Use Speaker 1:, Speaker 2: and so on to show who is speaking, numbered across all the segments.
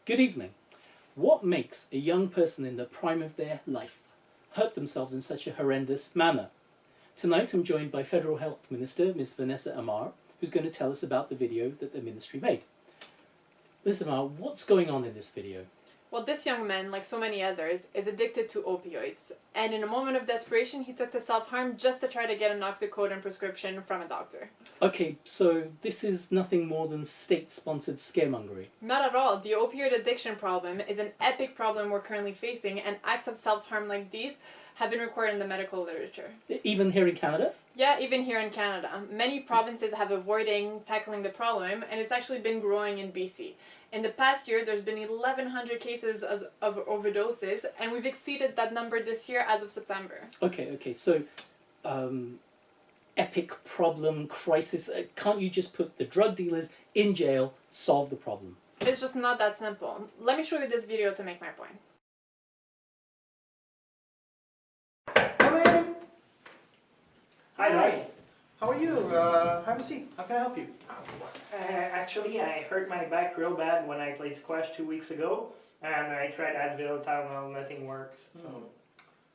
Speaker 1: Good evening. What makes a young person in the prime of their life hurt themselves in such a horrendous manner? Tonight I'm joined by Federal Health Minister Ms. Vanessa Amar, who's going to tell us about the video that the ministry made. Ms. Amar, what's going on in this video?
Speaker 2: Well, this young man, like so many others, is addicted to opioids, and in a moment of desperation, he took to self-harm just to try to get an oxycodone prescription from a doctor.
Speaker 1: Okay, so this is nothing more than state-sponsored scaremongering.
Speaker 2: Not at all. The opioid addiction problem is an epic problem we're currently facing, and acts of self-harm like these have been recorded in the medical literature.
Speaker 1: Even here in Canada?
Speaker 2: Yeah, even here in Canada. Many provinces have avoided tackling the problem, and it's actually been growing in BC. In the past year, there's been 1,100 cases of overdoses, and we've exceeded that number this year as of September.
Speaker 1: Okay, so epic problem, crisis. Can't you just put the drug dealers in jail, solve the problem?
Speaker 2: It's just not that simple. Let me show you this video to make my point.
Speaker 3: Come in!
Speaker 4: Hi.
Speaker 3: How are you? Have a seat. How can I help you?
Speaker 4: Actually, I hurt my back real bad when I played squash 2 weeks ago, and I tried Advil, Tylenol, nothing works. So.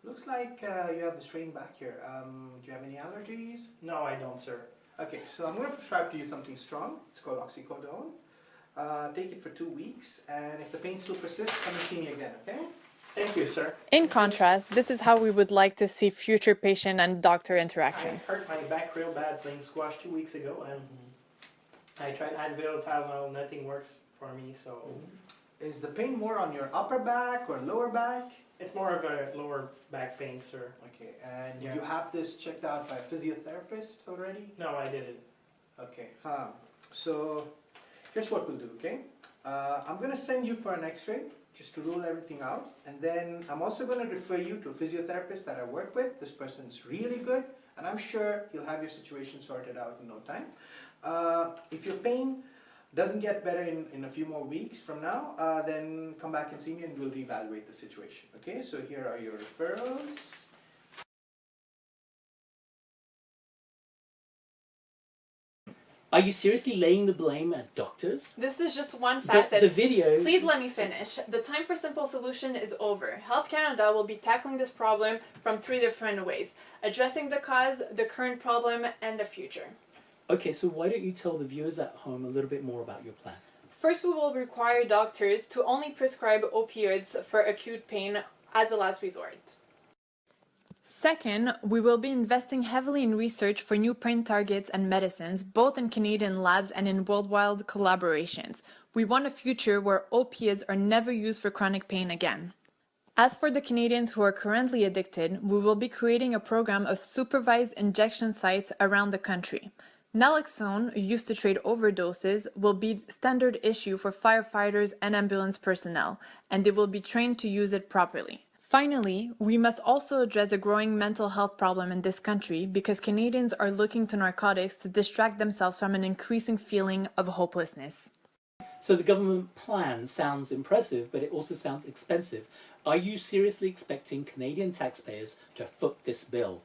Speaker 3: Looks like you have a strained back here. Do you have any allergies?
Speaker 4: No, I don't, sir.
Speaker 3: Okay, so I'm going to prescribe to you something strong. It's called oxycodone. Take it for 2 weeks, and if the pain still persists, come and see me again, okay?
Speaker 4: Thank you, sir.
Speaker 2: In contrast, this is how we would like to see future patient and doctor
Speaker 4: I
Speaker 2: interactions.
Speaker 4: hurt my back real bad playing squash 2 weeks ago, and I tried Advil, Tylenol, nothing works for me, so...
Speaker 3: Is the pain more on your upper back or lower back?
Speaker 4: It's more of a lower back pain, sir.
Speaker 3: Okay, and
Speaker 4: Yeah.
Speaker 3: you have this checked out by a physiotherapist already?
Speaker 4: No, I didn't.
Speaker 3: Okay, so here's what we'll do, okay? I'm going to send you for an x-ray just to rule everything out, and then I'm also going to refer you to a physiotherapist that I work with. This person's really good, and I'm sure he'll have your situation sorted out in no time. If your pain doesn't get better in a few more weeks from now, then come back and see me and we'll reevaluate the situation, okay? So here are your referrals.
Speaker 1: Are you seriously laying the blame at doctors?
Speaker 2: This is just one
Speaker 1: But
Speaker 2: facet.
Speaker 1: the video...
Speaker 2: Please let me finish. The time for simple solution is over. Health Canada will be tackling this problem from 3 different ways: addressing the cause, the current problem, and the future.
Speaker 1: Okay, so why don't you tell the viewers at home a little bit more about your plan?
Speaker 2: First, we will require doctors to only prescribe opioids for acute pain as a last resort. Second, we will be investing heavily in research for new pain targets and medicines, both in Canadian labs and in worldwide collaborations. We want a future where opioids are never used for chronic pain again. As for the Canadians who are currently addicted, we will be creating a program of supervised injection sites around the country. Naloxone, used to treat overdoses, will be standard issue for firefighters and ambulance personnel, and they will be trained to use it properly. Finally, we must also address the growing mental health problem in this country because Canadians are looking to narcotics to distract themselves from an increasing feeling of hopelessness.
Speaker 1: So the government plan sounds impressive, but it also sounds expensive. Are you seriously expecting Canadian taxpayers to foot this bill?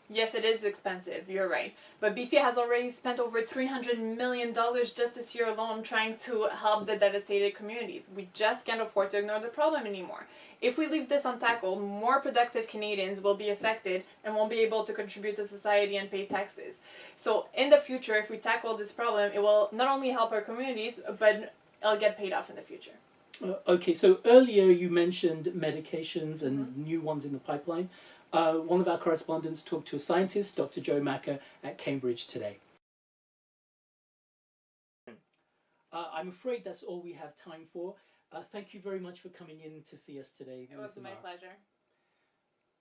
Speaker 2: Yes, it is expensive, you're right. But BC has already spent over $300 million just this year alone trying to help the devastated communities. We just can't afford to ignore the problem anymore. If we leave this untackled, more productive Canadians will be affected and won't be able to contribute to society and pay taxes. So in the future, if we tackle this problem, it will not only help our communities, but it'll get paid off in the future.
Speaker 1: Okay, so earlier you mentioned medications and new ones in the pipeline. One of our correspondents talked to a scientist, Dr. Joe Macker, at Cambridge today. I'm afraid that's all we have time for. Thank you very much for coming in to see us today.
Speaker 2: It was my pleasure.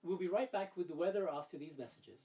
Speaker 1: We'll be right back with the weather after these messages.